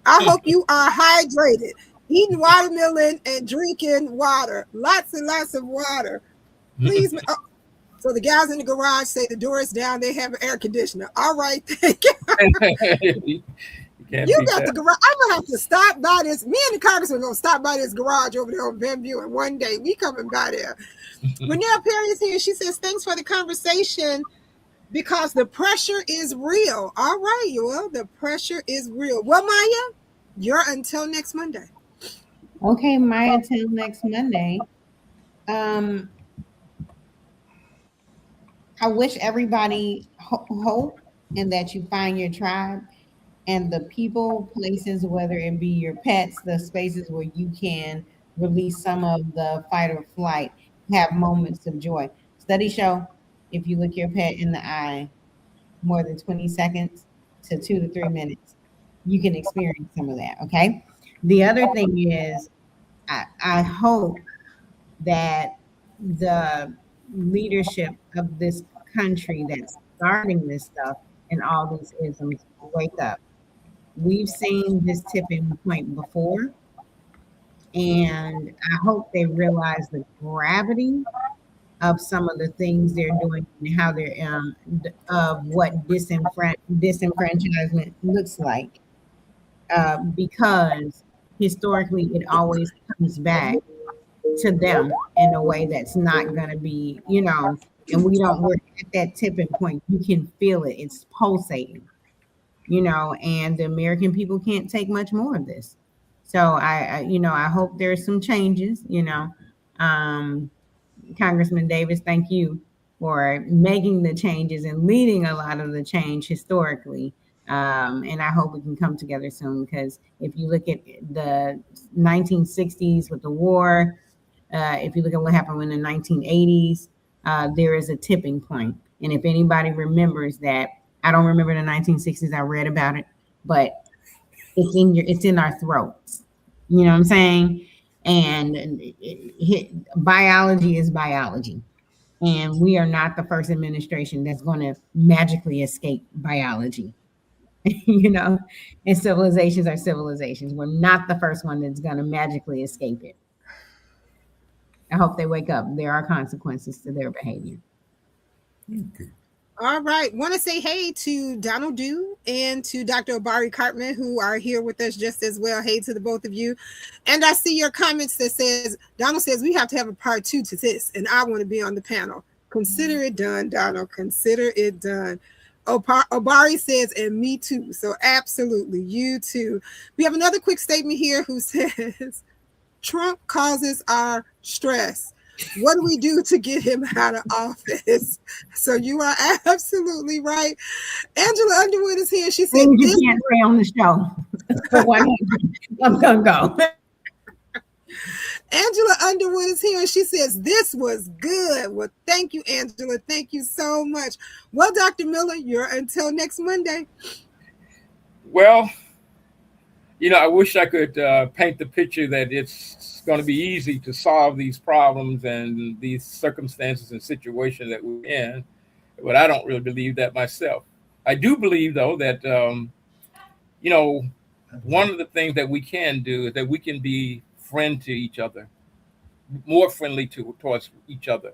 I hope you are hydrated, eating watermelon and drinking water. Lots and lots of water. Please. Oh, so the guys in the garage say the door is down. They have an air conditioner. All right. Thank you. You got the garage. I'm going to have to stop by this. Me and the congressman are going to stop by this garage over there on Benview. And one day we coming by there. Renelle Perry is here. She says, thanks for the conversation. Because the pressure is real. All right, well, the pressure is real. Well, Maya, you're until next Monday. Okay, Maya, until next Monday. I wish everybody hope and that you find your tribe and the people, places, whether it be your pets, the spaces where you can release some of the fight or flight, have moments of joy. Studies show if you look your pet in the eye more than 20 seconds to 2 to 3 minutes, you can experience some of that. Okay. The other thing is, I hope that the leadership of this country that's starting this stuff and all these isms wake up We've seen this tipping point before, and I hope they realize the gravity of some of the things they're doing and how they're of what disenfranchisement looks like, because historically it always comes back to them in a way that's not going to be, and we're at that tipping point. You can feel it, it's pulsating, and the American people can't take much more of this. So I hope there's some changes. Um, Congressman Davis, thank you for making the changes and leading a lot of the change historically. And I hope we can come together soon, because if you look at the 1960s with the war, if you look at what happened in the 1980s, there is a tipping point. And if anybody remembers that, I don't remember the 1960s. I read about it, but it's in our throats. You know what I'm saying? And biology is biology. And we are not the first administration that's going to magically escape biology. And civilizations are civilizations. We're not the first one that's going to magically escape it. I hope they wake up. There are consequences to their behavior. Okay. All right. Want to say hey to Donald Dew and to Dr. Obari Cartman, who are here with us just as well. Hey to the both of you. And I see your comments that says, Donald says, we have to have a part 2 to this, and I want to be on the panel. Consider it done, Donald. Consider it done. Obari says, and me too. So absolutely, you too. We have another quick statement here who says, Trump causes our stress. What do we do to get him out of office? So you are absolutely right. Angela Underwood is here. She said, you can't say on the show. I'm gonna go. Angela Underwood is here, and she says, this was good. Well, thank you, Angela. Thank you so much. Well, Dr. Miller, you're until next Monday. Well, I wish I could paint the picture that it's going to be easy to solve these problems and these circumstances and situations that we're in, but I don't really believe that myself. I do believe, though, that, one of the things that we can do is that we can be friend to each other, more friendly towards each other.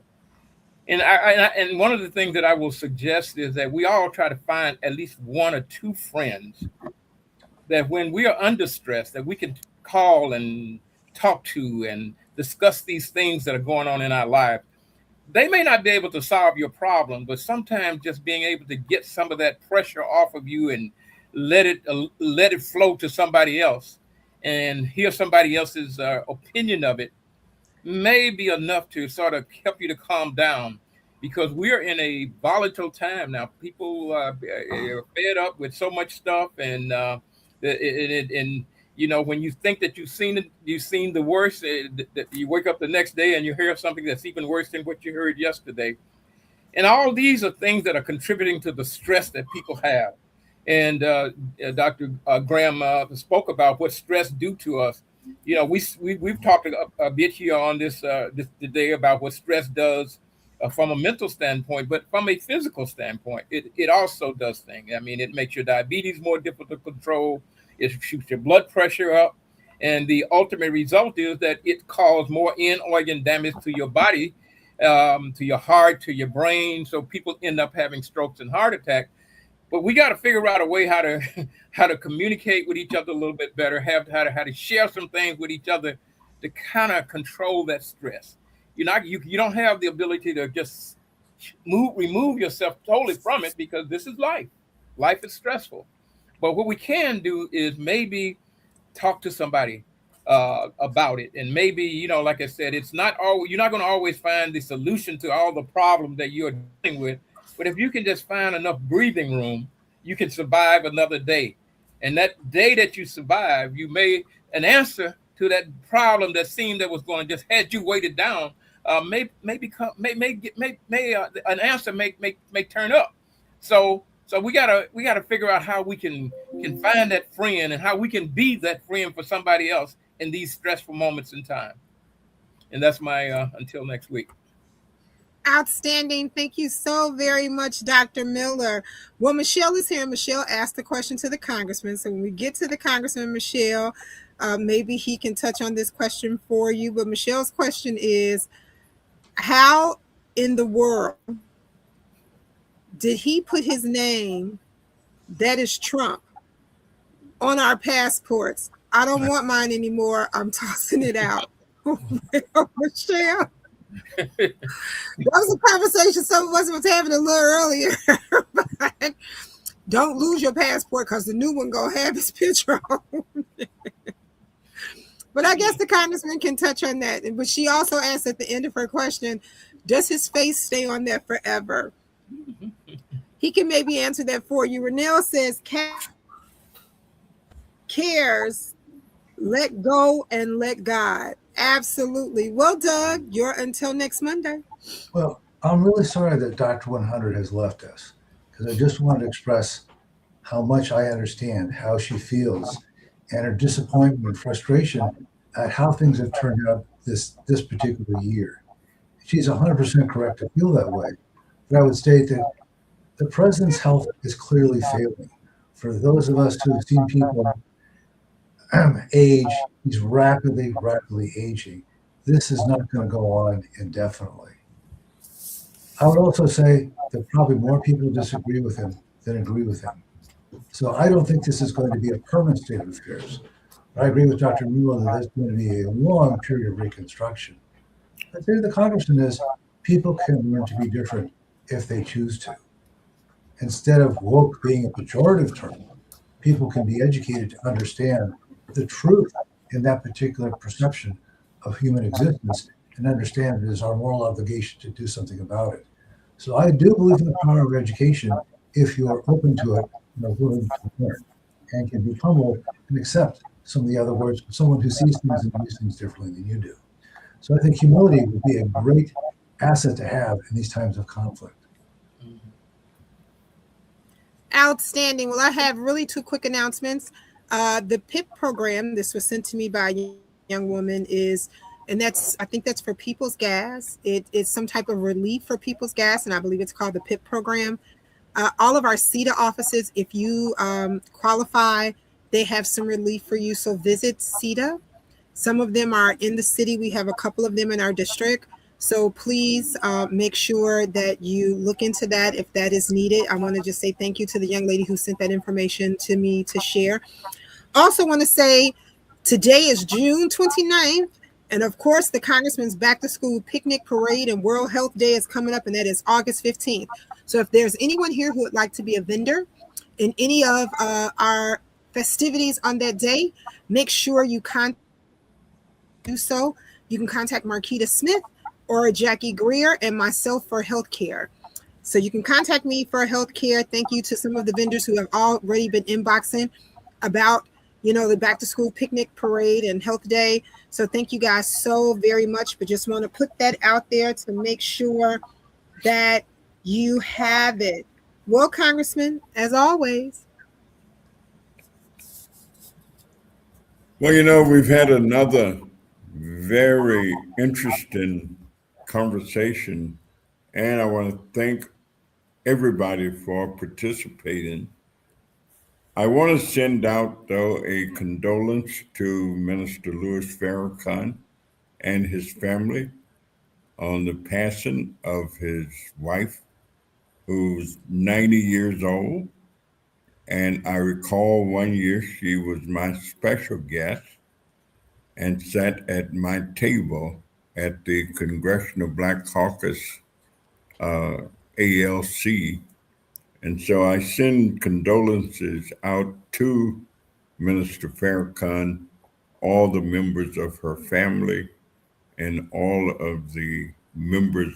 And one of the things that I will suggest is that we all try to find at least one or two friends that when we are under stress, that we can call and talk to and discuss these things that are going on in our life. They may not be able to solve your problem, but sometimes just being able to get some of that pressure off of you and let it flow to somebody else and hear somebody else's opinion of it may be enough to sort of help you to calm down, because we're in a volatile time now. People are fed up with so much stuff, and when you think that you've seen the worst, that you wake up the next day and you hear something that's even worse than what you heard yesterday. And all these are things that are contributing to the stress that people have. And Dr. Graham spoke about what stress do to us. We've talked a bit here on this today about what stress does from a mental standpoint, but from a physical standpoint, it also does things. I mean, it makes your diabetes more difficult to control. It shoots your blood pressure up. And the ultimate result is that it causes more in-organ damage to your body, to your heart, to your brain. So people end up having strokes and heart attacks. But we got to figure out a way how to communicate with each other a little bit better, how to share some things with each other to kind of control that stress. You don't have the ability to just remove yourself totally from it, because this is life. Life is stressful. But what we can do is maybe talk to somebody about it. And maybe, like I said, you're not going to always find the solution to all the problems that you're dealing with. But if you can just find enough breathing room, you can survive another day. And that day that you survive, an answer to that problem that seemed that was going to just had you weighted down, an answer may turn up. So we gotta figure out how we can find that friend and how we can be that friend for somebody else in these stressful moments in time. And that's my until next week. Outstanding. Thank you so very much, Dr. Miller. Well, Michelle is here. Michelle asked the question to the congressman. So when we get to the congressman, Michelle, maybe he can touch on this question for you. But Michelle's question is, how in the world did he put his name, that is Trump, on our passports? I don't want mine anymore. I'm tossing it out. Michelle, that was a conversation some of us was having a little earlier. But don't lose your passport because the new one gonna have his picture on. But I guess the congressman can touch on that. But she also asked at the end of her question, does his face stay on there forever? He can maybe answer that for you. Renelle says, cares, let go and let God. Absolutely. Well, Doug, you're until next Monday. Well, I'm really sorry that Dr. 100 has left us because I just wanted to express how much I understand how she feels and her disappointment and frustration at how things have turned out this particular year. She's 100% correct to feel that way. But I would state that the president's health is clearly failing. For those of us who have seen people age, he's rapidly aging. This is not going to go on indefinitely. I would also say that probably more people disagree with him than agree with him. So I don't think this is going to be a permanent state of affairs. But I agree with Dr. Mueller that there's going to be a long period of reconstruction. The thing of the congressman is people can learn to be different if they choose to. Instead of woke being a pejorative term, people can be educated to understand the truth in that particular perception of human existence and understand it is our moral obligation to do something about it. So I do believe in the power of education if you are open to it and are willing to learn and can be humble and accept some of the other words from someone who sees things and views things differently than you do. So I think humility would be a great asset to have in these times of conflict. Outstanding. Well, I have really two quick announcements. The PIP program, this was sent to me by a young woman, and I think that's for People's Gas. It's some type of relief for People's Gas, and I believe it's called the PIP program. All of our CETA offices, if you qualify, they have some relief for you. So visit CETA. Some of them are in the city. We have a couple of them in our district. So please make sure that you look into that if that is needed. I want to just say thank you to the young lady who sent that information to me to share. Also want to say today is June 29th. And of course, the Congressman's Back to School Picnic Parade and World Health Day is coming up, and that is August 15th. So if there's anyone here who would like to be a vendor in any of our festivities on that day, make sure you do so. You can contact Marquita Smith or Jackie Greer and myself for healthcare. So you can contact me for healthcare. Thank you to some of the vendors who have already been inboxing about, the back to school picnic parade and health day. So thank you guys so very much. But just want to put that out there to make sure that you have it. Well, Congressman, as always. Well, we've had another very interesting conversation, and I want to thank everybody for participating. I want to send out, though, a condolence to Minister Louis Farrakhan and his family on the passing of his wife, who's 90 years old. And I recall one year she was my special guest and sat at my table at the Congressional Black Caucus ALC. And so I send condolences out to Minister Farrakhan, all the members of her family, and all of the members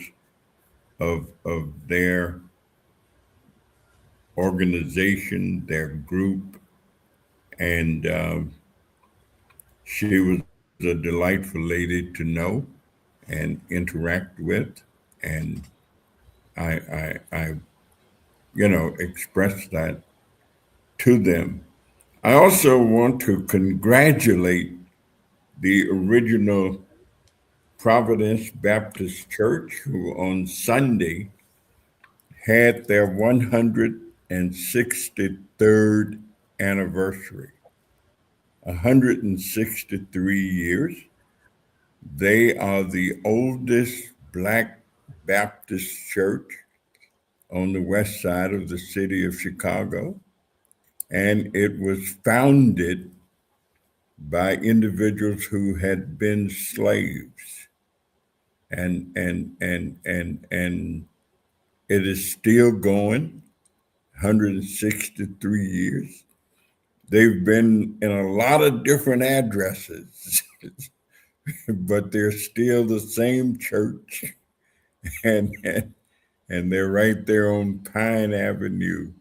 of their organization, their group. And she was a delightful lady to know and interact with. And I express that to them. I also want to congratulate the original Providence Baptist Church, who on Sunday had their 163rd anniversary. 163 years. They are the oldest Black Baptist church on the west side of the city of Chicago, and it was founded by individuals who had been slaves. And it is still going, 163 years. They've been in a lot of different addresses, but they're still the same church. And they're right there on Pine Avenue,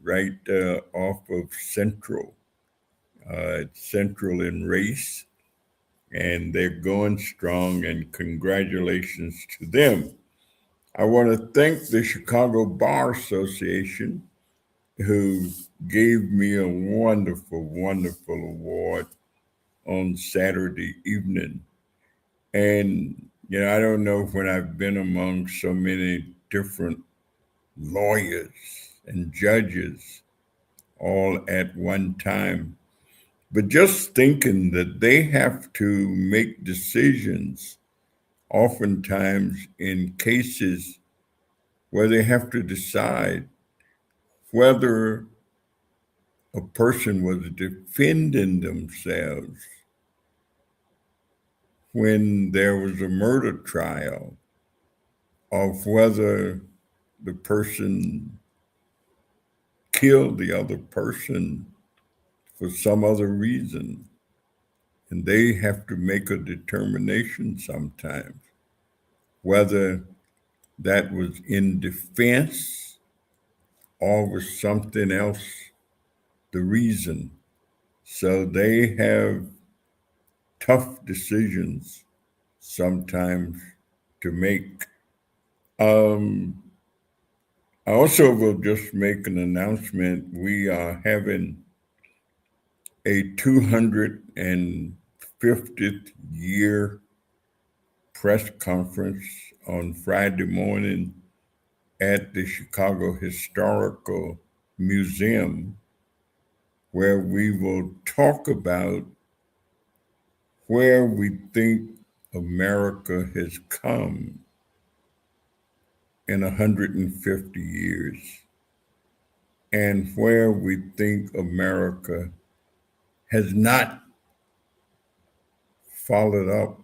right off of Central. Central and Race, and they're going strong, and congratulations to them. I want to thank the Chicago Bar Association, who gave me a wonderful, wonderful award on Saturday evening. And, I don't know when I've been among so many different lawyers and judges all at one time. But just thinking that they have to make decisions oftentimes in cases where they have to decide whether a person was defending themselves when there was a murder trial, or whether the person killed the other person for some other reason. And they have to make a determination sometimes whether that was in defense or was something else the reason. So they have tough decisions sometimes to make. I also will just make an announcement. We are having a 250th year press conference on Friday morning at the Chicago Historical Museum, where we will talk about where we think America has come in 150 years and where we think America has not followed up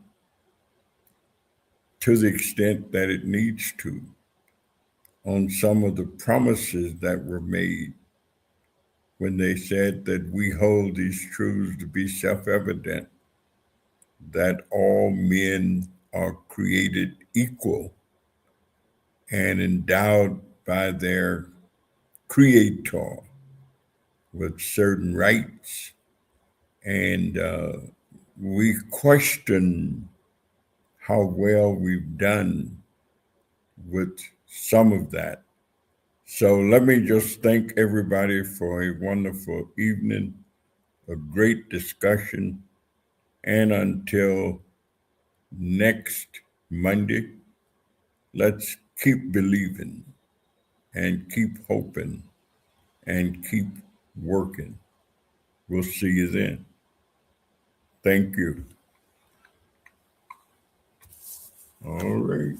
to the extent that it needs to on some of the promises that were made when they said that we hold these truths to be self-evident, that all men are created equal and endowed by their creator with certain rights. And we question how well we've done with some of that. So let me just thank everybody for a wonderful evening, a great discussion, and until next Monday, let's keep believing and keep hoping and keep working. We'll see you then. Thank you. All right.